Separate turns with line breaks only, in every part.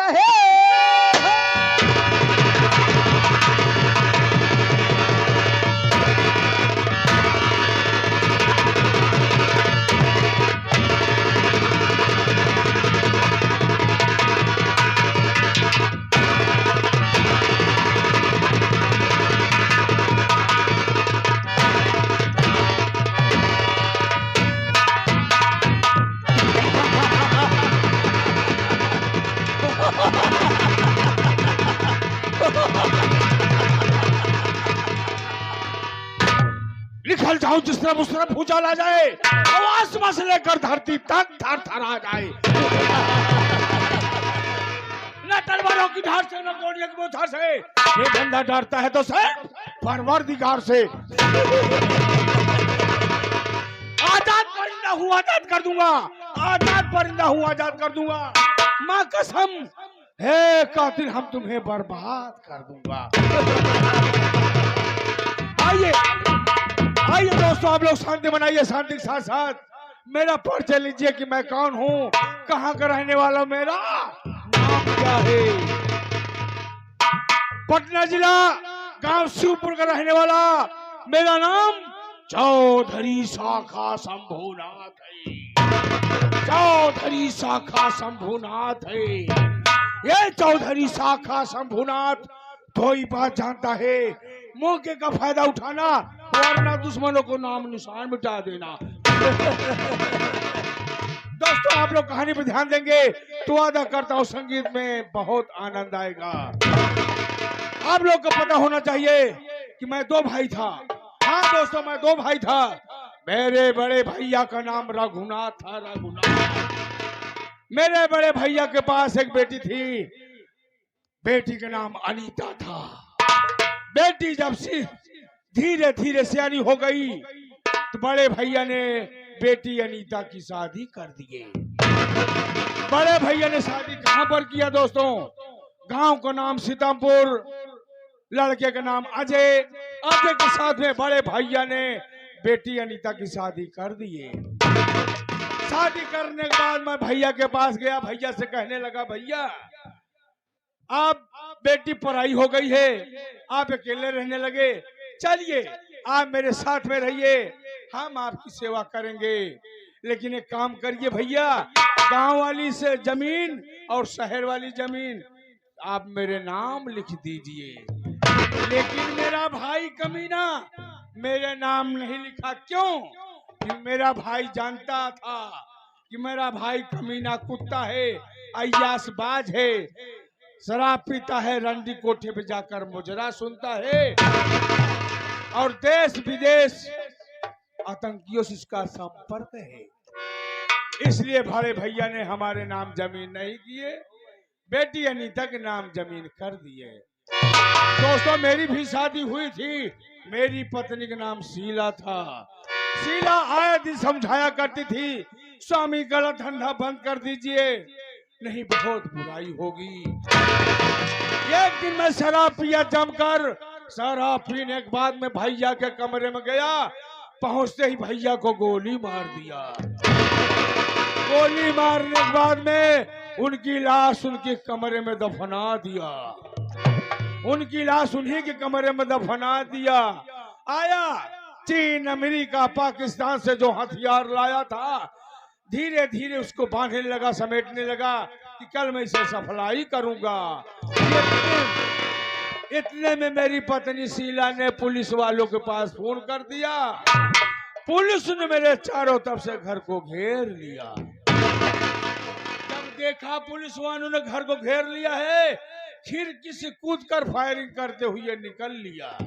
रहे। निकल जाओ, जिस तरफ उस तरफ भूचाल आ जाए, आसमान से लेकर धरती तक थर थर आ जाए। न तलवारों की धार से, न गोलियों की बौछार से, ये बंदा डरता है तो सिर्फ परवरदिगार से। आजाद परिंदा हूँ, आजाद कर दूंगा, आजाद परिंदा हूँ, आजाद कर दूंगा। माँ कसम है कातिल, हम तुम्हें बर्बाद कर दूंगा। आइए आइए दोस्तों, आप लोग शांति बनाइए, शांति के साथ साथ मेरा परिचय लीजिए कि मैं कौन हूँ, कहाँ का रहने वाला, मेरा नाम क्या है। पटना जिला गांव शिवपुर का रहने वाला, मेरा नाम चौधरी शाखा शंभुनाथ है। चौधरी शाखा शंभुनाथ है। ये चौधरी शाखा शंभुनाथ तो ही बात जानता है, मौके का फायदा उठाना, वरना दुश्मनों को नाम निशान मिटा देना। दोस्तों, आप लोग कहानी पर ध्यान देंगे तो वादा करता हूँ संगीत में बहुत आनंद आएगा। आप लोग को पता होना चाहिए कि मैं दो भाई था। हाँ दोस्तों, मैं दो भाई था। मेरे बड़े भैया का नाम रघुनाथ था, रघुनाथ। मेरे बड़े भैया के पास एक बेटी थी, बेटी का नाम अनीता था। बेटी जब से धीरे धीरे सियानी हो गई तो बड़े भैया ने बेटी अनीता की शादी कर दिए। बड़े भैया ने शादी कहां पर किया दोस्तों? गांव का नाम सीतापुर, लड़के का नाम अजय। अजय के साथ में बड़े भैया ने बेटी अनीता की शादी कर दिए। शादी करने के बाद मैं भैया के पास गया, भैया से कहने लगा, भैया आप बेटी पढ़ाई हो गई है, आप अकेले रहने लगे, चलिए आप मेरे साथ में रहिए, हम आपकी सेवा करेंगे। लेकिन एक काम करिए भैया, गांव वाली से जमीन और शहर वाली जमीन आप मेरे नाम लिख दीजिए। लेकिन मेरा भाई कमीना मेरे नाम नहीं लिखा। क्यों? कि मेरा भाई जानता था कि मेरा भाई कमीना कुत्ता है, अय्यासबाज है, शराब पीता है, रंडी कोठे पे जाकर मुजरा सुनता है और देश विदेश आतंकियों से इसका संपर्क है। इसलिए बड़े भैया ने हमारे नाम जमीन नहीं किए, बेटी अनीता के नाम जमीन कर दिए। दोस्तों, मेरी भी शादी हुई थी। मेरी पत्नी का नाम शीला था। शीला आए दिन समझाया करती थी, स्वामी गलत धंधा बंद कर दीजिए, नहीं बहुत बुराई होगी। एक दिन मैं शराब पिया जमकर। शराब पीने के बाद मैं भैया के कमरे में गया, पहुंचते ही भैया को गोली मार दिया। गोली मारने के बाद में उनकी लाश उनके कमरे में दफना दिया। उनकी लाश उन्हीं के कमरे में दफना दिया। आया चीन, अमेरिका, पाकिस्तान से जो हथियार लाया था, धीरे धीरे उसको बांधने लगा, समेटने लगा कि कल मैं इसे सफलाई करूंगा। इतने में मेरी पत्नी शीला ने पुलिस वालों के पास फोन कर दिया। पुलिस ने मेरे चारों तरफ से घर को घेर लिया। जब देखा पुलिस वालों ने घर को घेर लिया है, खिड़की से कूदकर फायरिंग करते हुए निकल लिया।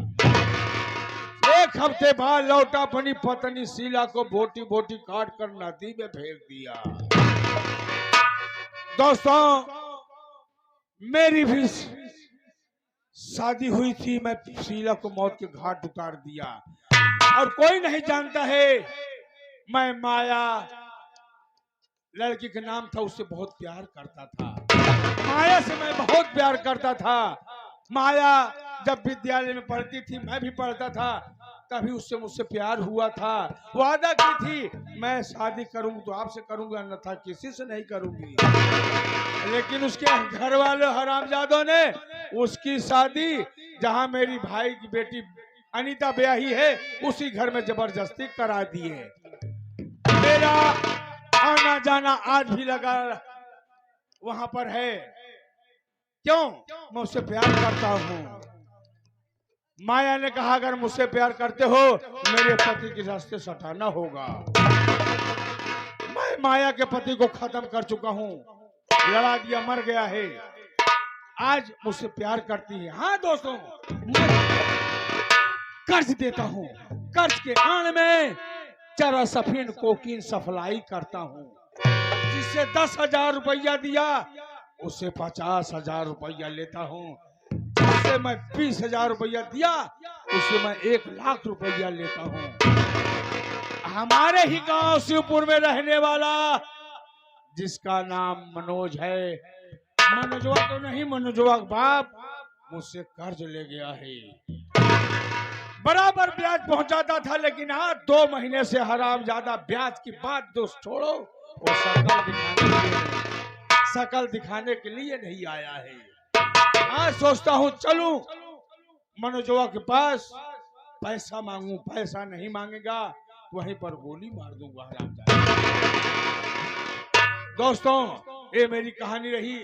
एक हफ्ते बाद लौटा, अपनी पत्नी शीला को बोटी बोटी काट कर नदी में फेंक दिया। दोस्तों, मेरी भी शादी हुई थी, मैं शीला को मौत के घाट उतार दिया। और कोई नहीं जानता है, मैं माया लड़की का नाम था, उससे बहुत प्यार करता था। माया से मैं बहुत प्यार करता था। माया जब विद्यालय में पढ़ती थी, मैं भी पढ़ता था, तभी उससे मुझसे प्यार हुआ था। वादा की थी मैं शादी करूंगी तो आपसे करूंगा, अन्यथा किसी से नहीं करूंगी। लेकिन उसके घर वाले हरामजादों ने उसकी शादी जहां मेरी भाई की बेटी अनीता ब्याही है उसी घर में जबरदस्ती करा दिए। मेरा आना जाना आज भी लगा वहां पर है। क्यों? मैं उससे प्यार करता हूं। माया ने कहा अगर मुझसे प्यार करते हो मेरे पति के रास्ते से हटाना होगा। मैं माया के पति को खत्म कर चुका हूं, लड़ा दिया, मर गया है। आज मुझसे प्यार करती है। हाँ दोस्तों, मैं कर्ज देता हूं, कर्ज के आड़ में चरा सफीन कोकीन सप्लाई करता हूं। जिसे 10,000 रुपया दिया उससे 50,000 रुपया लेता हूं। जिससे मैं 20,000 रुपया दिया उससे मैं 1,00,000 रुपया लेता हूं। हमारे ही गांव शिवपुर में रहने वाला जिसका नाम मनोज है, मनोजवा तो नहीं, मनोजवा बाप मुझसे कर्ज ले गया है। बराबर ब्याज पहुंचाता था, लेकिन आज 2 महीने से हरामजादा ब्याज की बात दोस्त छोड़ो, वो शकल दिखाने के लिए नहीं आया है। आज सोचता हूं चलूं मनोजवा के पास, पैसा मांगू, पैसा नहीं मांगेगा वहीं पर गोली मार दूंगा हरामजादा। दोस्तों, ये मेरी कहानी रही,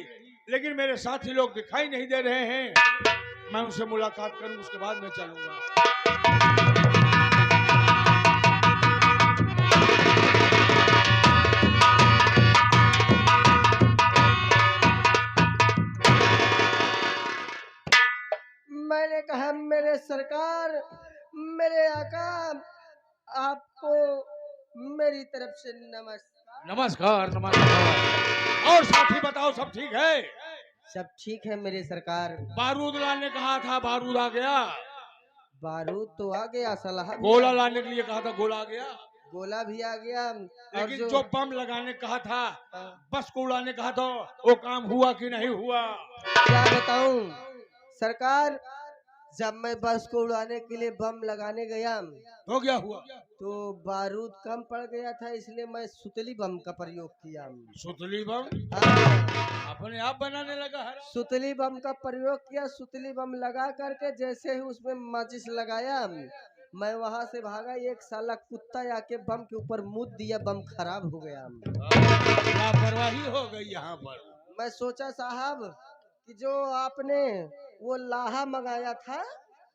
लेकिन मेरे साथी लोग दिखाई नहीं दे रहे हैं। मैं उनसे मुलाकात करूं, उसके बाद मैं चलूंगा।
मैंने कहा मेरे सरकार, मेरे आका, आपको मेरी तरफ से नमस्कार।
नमस्कार नमस्कार। और साथी बताओ, सब ठीक है?
सब ठीक है मेरे सरकार।
बारूद लाने कहा था, बारूद आ गया?
बारूद तो आ गया, सलाह
गोला लाने के लिए कहा था, गोला आ गया?
गोला भी आ गया।
लेकिन जो बम लगाने कहा था, बस को उड़ाने कहा था, वो काम हुआ कि नहीं हुआ?
क्या बताऊं सरकार, जब मैं बस को उड़ाने के लिए बम लगाने गया
हो गया हुआ
तो बारूद कम पड़ गया था, इसलिए मैं सुतली बम का प्रयोग किया।
सुतली बम अपने आप बनाने लगा है।
सुतली बम का प्रयोग किया। सुतली बम लगा करके जैसे ही उसमें माचिस लगाया, मैं वहां से भागा, एक साला कुत्ता आके बम के ऊपर मुद दिया, बम खराब हो गया।
लापरवाही हो गई यहाँ पर।
मैं सोचा साहब कि जो आपने वो लाहा मंगाया था,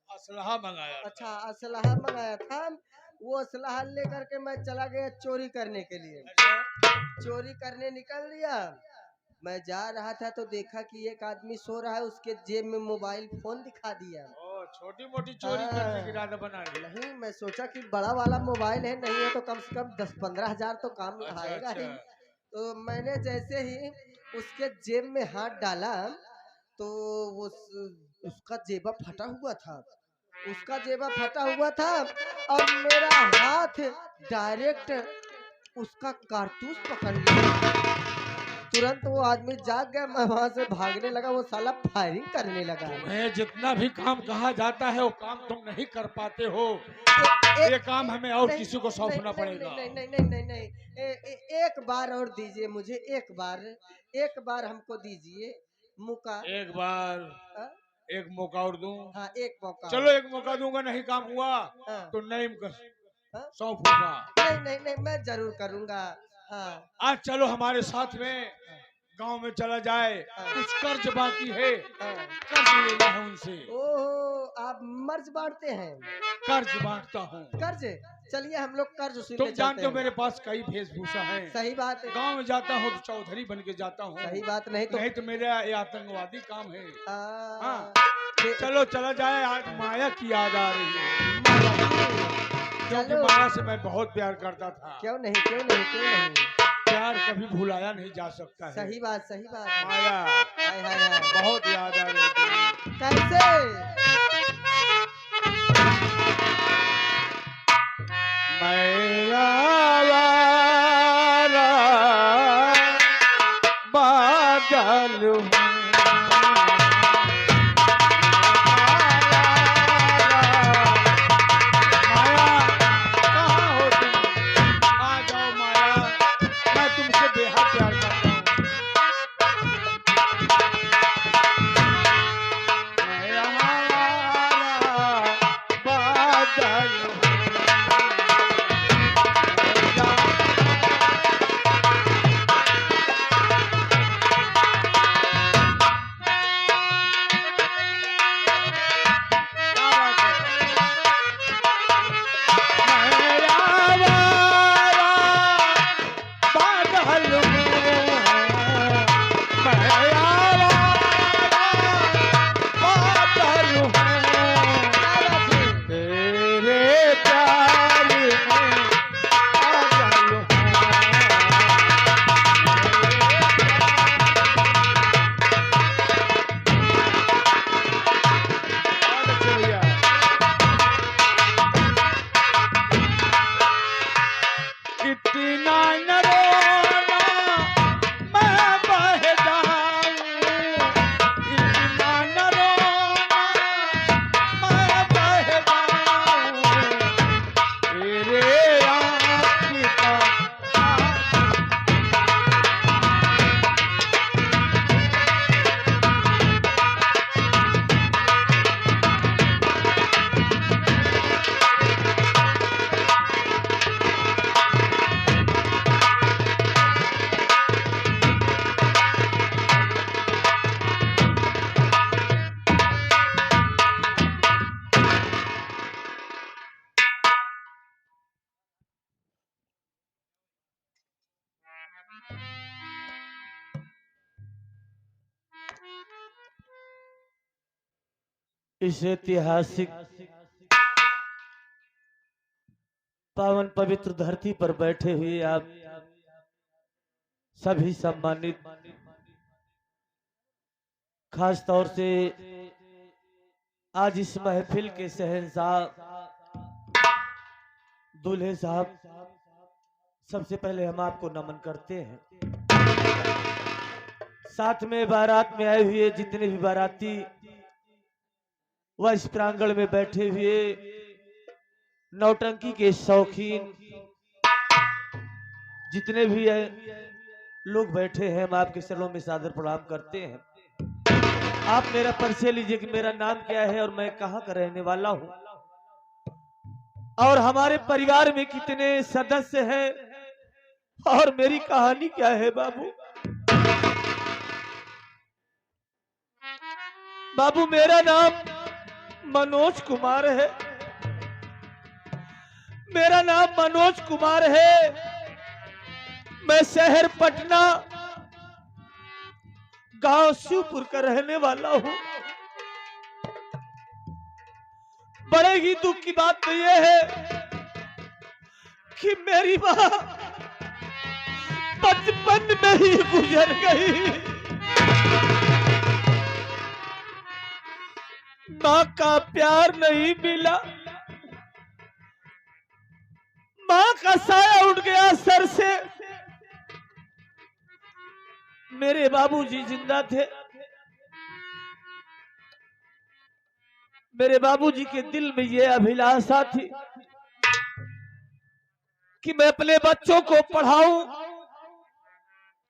असलहा मंगाया।
अच्छा असलहा मंगाया था, वो असलहा लेकर के मैं चला गया चोरी करने के लिए। चोरी करने निकल दिया। मैं जा रहा था तो देखा कि एक आदमी सो रहा है, उसके जेब में मोबाइल फोन दिखा दिया।
छोटी मोटी चोरी करने की इरादा बना लिया।
नहीं, मैं सोचा कि बड़ा वाला मोबाइल है, नहीं है तो कम से कम 10-15 हजार तो काम आएगा ही। तो मैंने जैसे ही उसके जेब में हाथ डाला तो उसका जेबा फटा हुआ था। उसका जेबा फटा हुआ था और मेरा हाथ डायरेक्ट उसका कारतूस पकड़ लिया। तुरंत वो आदमी जाग गया, मैं वहां से भागने लगा, वो साला फायरिंग करने लगा।
तुम्हें जितना भी काम कहा जाता है वो काम तुम नहीं कर पाते हो। ये काम हमें और किसी को सौंपना पड़ेगा।
नहीं नहीं नहीं नहीं नहीं, एक बार और दीजिए मुझे, एक बार हमको दीजिए मौका।
एक मौका और दूं?
हाँ, एक मौका।
चलो एक मौका दूंगा, नहीं काम हुआ तो नहीं सौंपूंगा।
नहीं नहीं नहीं, मैं जरूर करूंगा। हाँ।
आज चलो हमारे साथ में गांव में चला जाए। कुछ कर्ज बाकी है, कर्ज लेना है उनसे।
ओह, आप मर्ज बांटते हैं?
कर्ज बांटता हूँ।
कर्ज? चलिए हम लोग कर्ज उसी
तुम जानते हो मेरे पास कई वेशभूषा है।
सही बात है।
गांव में जाता हूँ तो चौधरी बन के जाता हूँ।
सही बात। नहीं तो
मेरा ये आतंकवादी काम है।
हाँ,
चलो चला जाए। आज माया की याद आ रही है, क्योंकि माया से मैं बहुत प्यार करता था।
क्यों नहीं, क्यों नहीं, क्यों नहीं।
प्यार कभी भुलाया नहीं जा सकता है।
सही बात, सही बात।
माया
हाय हाय हाय,
बहुत याद आ रही थी।
कैसे?
मैं आवारा बादल हूँ, माया कहाँ हो तुम? आ जाओ इतना न रोना मैं बह जाऊं, इतना न रोना मैं बह जाऊं, तेरे आँख का
इस ऐतिहासिक पावन पवित्र धरती पर बैठे हुए आप सभी सम्मानित, खास तौर से आज इस महफिल के शहंशाह दूल्हे साहब, सबसे पहले हम आपको नमन करते हैं। साथ में बारात में आए हुए जितने भी बाराती वह इस प्रांगण में बैठे हुए नौटंकी के शौकीन जितने भी लोग बैठे हैं, हम आपके चरणों में सादर प्रणाम करते हैं। आप मेरा परिचय लीजिए कि मेरा नाम क्या है और मैं कहाँ का रहने वाला हूँ, और हमारे परिवार में कितने सदस्य हैं और मेरी कहानी क्या है। बाबू बाबू मेरा नाम मनोज कुमार है, मेरा नाम मनोज कुमार है। मैं शहर पटना गांव शिवपुर का रहने वाला हूं। बड़े ही दुख की बात तो यह है कि मेरी मां बचपन में ही गुजर गई। मां का प्यार नहीं मिला, मां का साया उठ गया सर से। मेरे बाबूजी जिंदा थे, मेरे बाबूजी के दिल में यह अभिलाषा थी कि मैं अपने बच्चों को पढ़ाऊं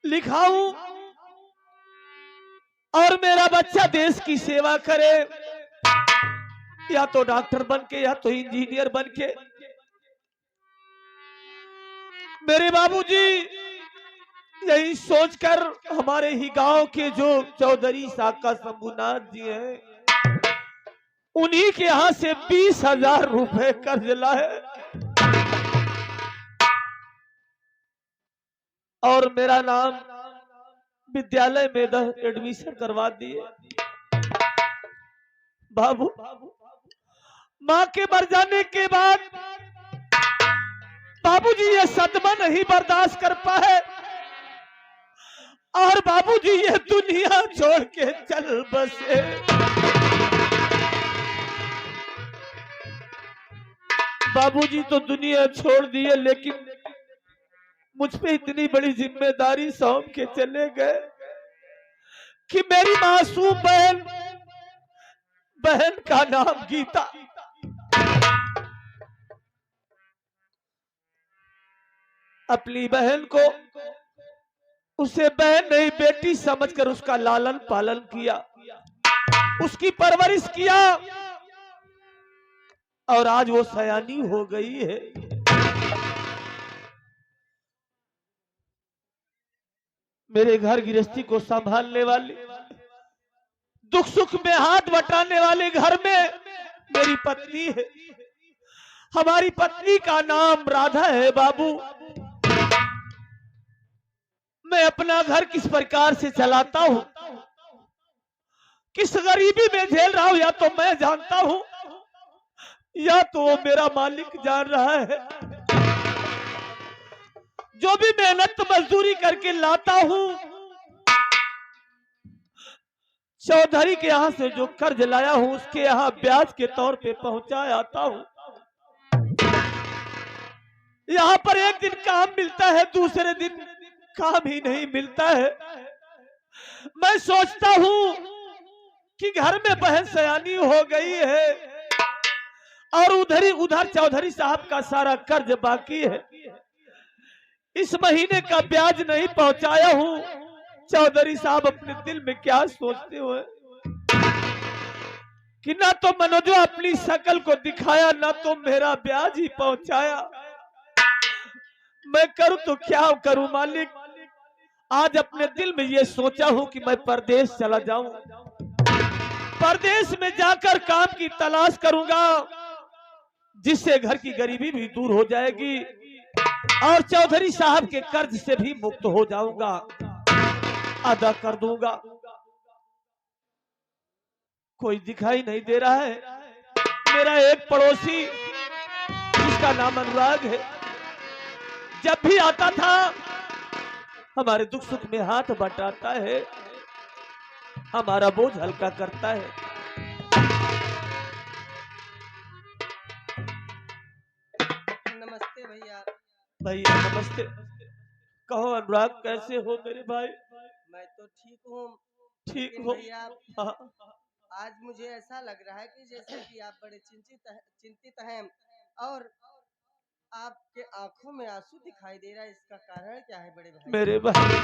लिखाऊं और मेरा बच्चा देश की सेवा करे, या तो डॉक्टर बन के या तो इंजीनियर बन के। मेरे बाबूजी यही सोचकर हमारे ही गांव के जो चौधरी साका शंभुनाथ जी हैं, उन्हीं के यहां से 20,000 रुपए कर्ज लाए और मेरा नाम विद्यालय में एडमिशन करवा दिए। बाबू मां के मर जाने के बाद बाबूजी ये सदमा नहीं बर्दाश्त कर पाए और बाबूजी ये दुनिया छोड़ के चल बसे। बाबूजी तो दुनिया छोड़ दिए, लेकिन मुझ पे इतनी बड़ी जिम्मेदारी सौंप के चले गए कि मेरी मासूम बहन का नाम गीता, अपनी बहन को उसे बहन नहीं बेटी समझकर उसका लालन पालन किया, उसकी परवरिश किया और आज वो सयानी हो गई है। मेरे घर गृहस्थी को संभालने वाली, दुख सुख में हाथ बटाने वाले घर में मेरी पत्नी है। हमारी पत्नी का नाम राधा है। बाबू मैं अपना घर किस प्रकार से चलाता हूं, किस गरीबी में झेल रहा हूं, या तो मैं जानता हूं या तो वो मेरा मालिक जान रहा है। जो भी मेहनत मजदूरी करके लाता हूं, चौधरी के यहां से जो कर्ज लाया हूं उसके यहां ब्याज के तौर पे पहुंचा आता हूं। यहाँ पर एक दिन काम मिलता है, दूसरे दिन काम ही नहीं मिलता है। मैं सोचता हूँ कि घर में बहन सयानी हो गई है और उधर चौधरी साहब का सारा कर्ज बाकी है। इस महीने का ब्याज नहीं पहुंचाया हूँ। चौधरी साहब अपने दिल में क्या सोचते हुए कि ना तो मनोजवा अपनी शकल को दिखाया, ना तो मेरा ब्याज ही पहुंचाया। मैं करूं तो क्या करूं मालिक। आज अपने दिल में ये सोचा हूं कि मैं परदेश चला जाऊं, परदेश में जाकर काम की तलाश करूंगा, जिससे घर की गरीबी भी दूर हो जाएगी और चौधरी साहब के कर्ज से भी मुक्त हो जाऊंगा, अदा कर दूंगा। कोई दिखाई नहीं दे रहा है। मेरा एक पड़ोसी जिसका नाम अनुराग है, जब भी आता था हमारे दुख सुख में हाथ बटाता है, हमारा बोझ हल्का करता है।
नमस्ते भैया।
भैया नमस्ते। कहो अनुराग, कैसे हो मेरे भाई?
मैं तो ठीक हूँ।
ठीक
लेकिन
हो?
भैया
हाँ।
आज मुझे ऐसा लग रहा है कि जैसे कि आप बड़े चिंतित हैं और आपके आंखों में आंसू दिखाई दे रहा है। इसका कारण क्या है बड़े भाई?
मेरे भाई,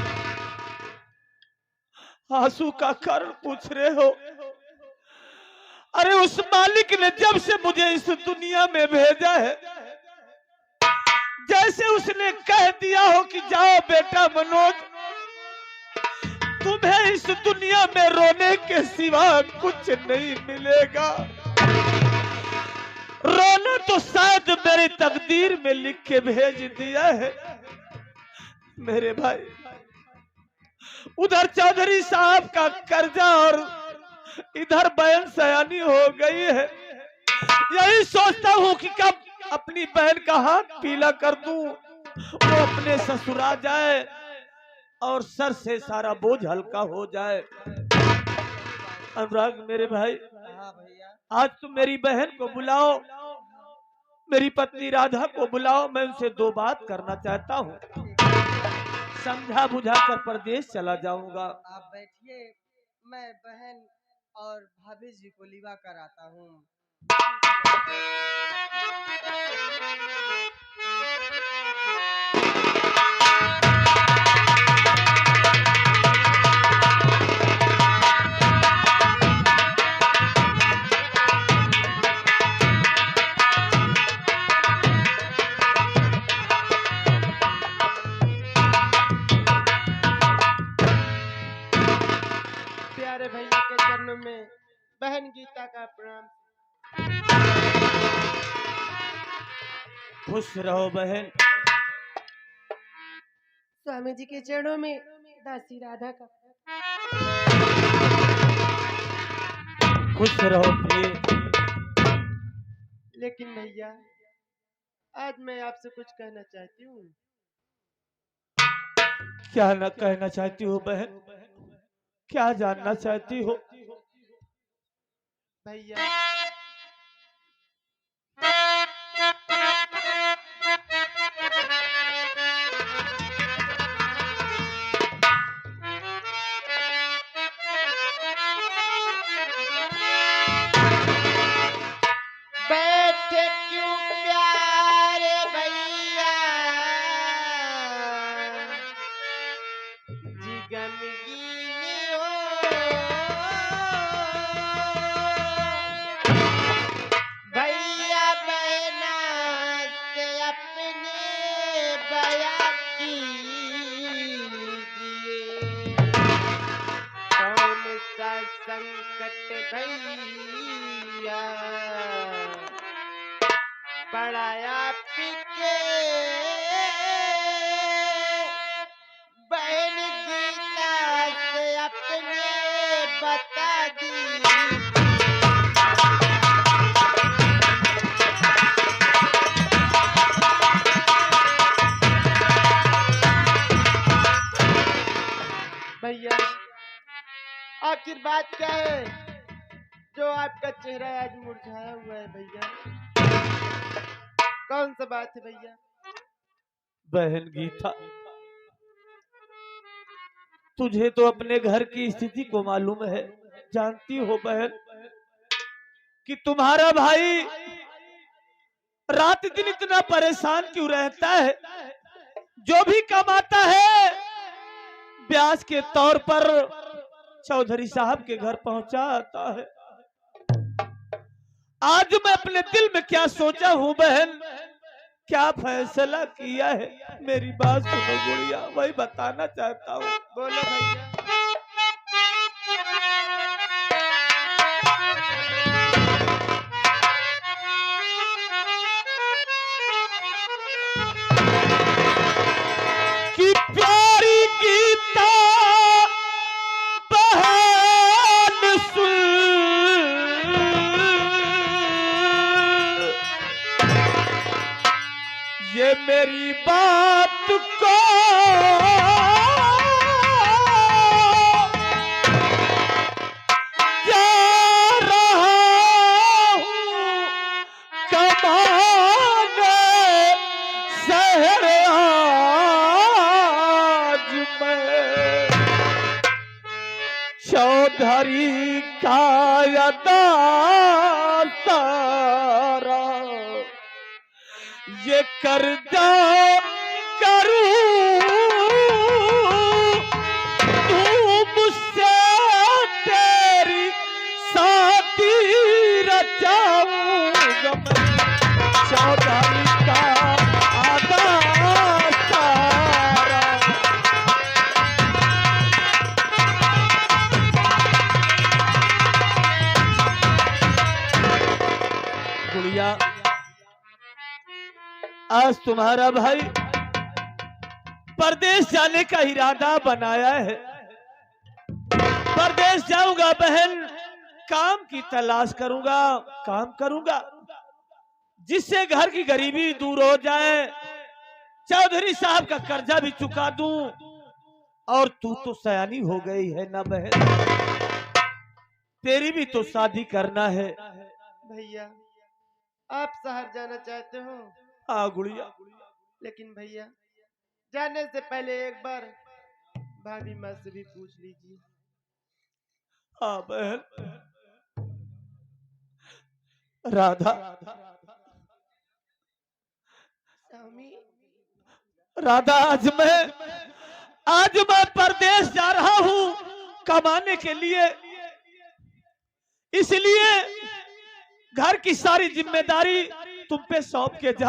आंसू का कारण पूछ रहे हो? अरे उस मालिक ने जब से मुझे इस दुनिया में भेजा है, जैसे उसने कह दिया हो कि जाओ बेटा मनोज, तुम्हें इस दुनिया में रोने के सिवा कुछ नहीं मिलेगा। रोना तो शायद मेरी तकदीर में लिख के भेज दिया है। मेरे भाई, उधर चौधरी साहब का कर्जा और इधर बहन सयानी हो गई है। यही सोचता हूँ कि कब अपनी बहन का हाथ पीला कर दूं, वो अपने ससुरा जाए और सर से सारा बोझ हल्का हो जाए। अनुराग मेरे भाई,
हाँ भैया।
आज तुम मेरी बहन को बुलाओ, मेरी पत्नी राधा को बुलाओ, मैं उनसे दो बात करना चाहता हूँ। समझा बुझा कर परदेश चला जाऊंगा।
आप बैठिए, मैं बहन और भाभी जी को लिवा कर आता हूँ। प्यारे भैया के चरणों में बहन गीता का प्रणाम।
खुश रहो बहन।
स्वामी जी के चरणों में दासी राधा का।
खुश रहो प्रिय।
लेकिन भैया, आज मैं आपसे कुछ कहना चाहती हूँ।
क्या न कहना चाहती हो बहन? क्या जानना चाहती हो?
भैया, बैठे क्यों प्यारे भैया जी गमगीनी हो। भैया बहना से अपने बया कीजिए, कौन सा संकट भैया पड़ाया पिके बहन गीता से अपने बता दी। भैया, आखिर बात क्या है जो आपका चेहरा आज मुरझाया हुआ है? भैया, कौन सा बात है भैया?
बहन गीता, तुझे तो अपने घर की स्थिति को मालूम है, जानती हो बहन कि तुम्हारा भाई रात दिन इतना परेशान क्यों रहता है। जो भी कमाता है ब्याज के तौर पर चौधरी साहब के घर पहुंचाता है। आज मैं अपने दिल में क्या सोचा हूं बहन, क्या फैसला किया है, मेरी बात सुनो गुड़िया, वही बताना चाहता हूँ।
बोलो भैया।
कि प्यारी गीता बहन सुन, ये मेरी बात को जा रहा हूँ कमाने शहर आज मैं, चौधरी का अदा सारा ये कर्जा करूं तू मुझसे तेरी शादी रचाऊंगा मैं, चौधरी का आधा सारा। गुड़िया, आज तुम्हारा भाई परदेश जाने का इरादा बनाया है। परदेश जाऊंगा बहन, काम की तलाश करूंगा, काम करूंगा जिससे घर की गरीबी दूर हो जाए, चौधरी साहब का कर्जा भी चुका दूं। और तू तो सयानी हो गई है ना बहन, तेरी भी तो शादी करना है।
भैया आप शहर जाना चाहते हो,
हाँ गुड़िया,
लेकिन भैया जाने से पहले एक बार भाभी माँ से भी पूछ लीजिए।
हाँ बहन। राधा,
स्वामी
राधा, आज मैं परदेश जा रहा हूँ कमाने के लिए, इसलिए घर की सारी जिम्मेदारी तुम पे सौंप के जा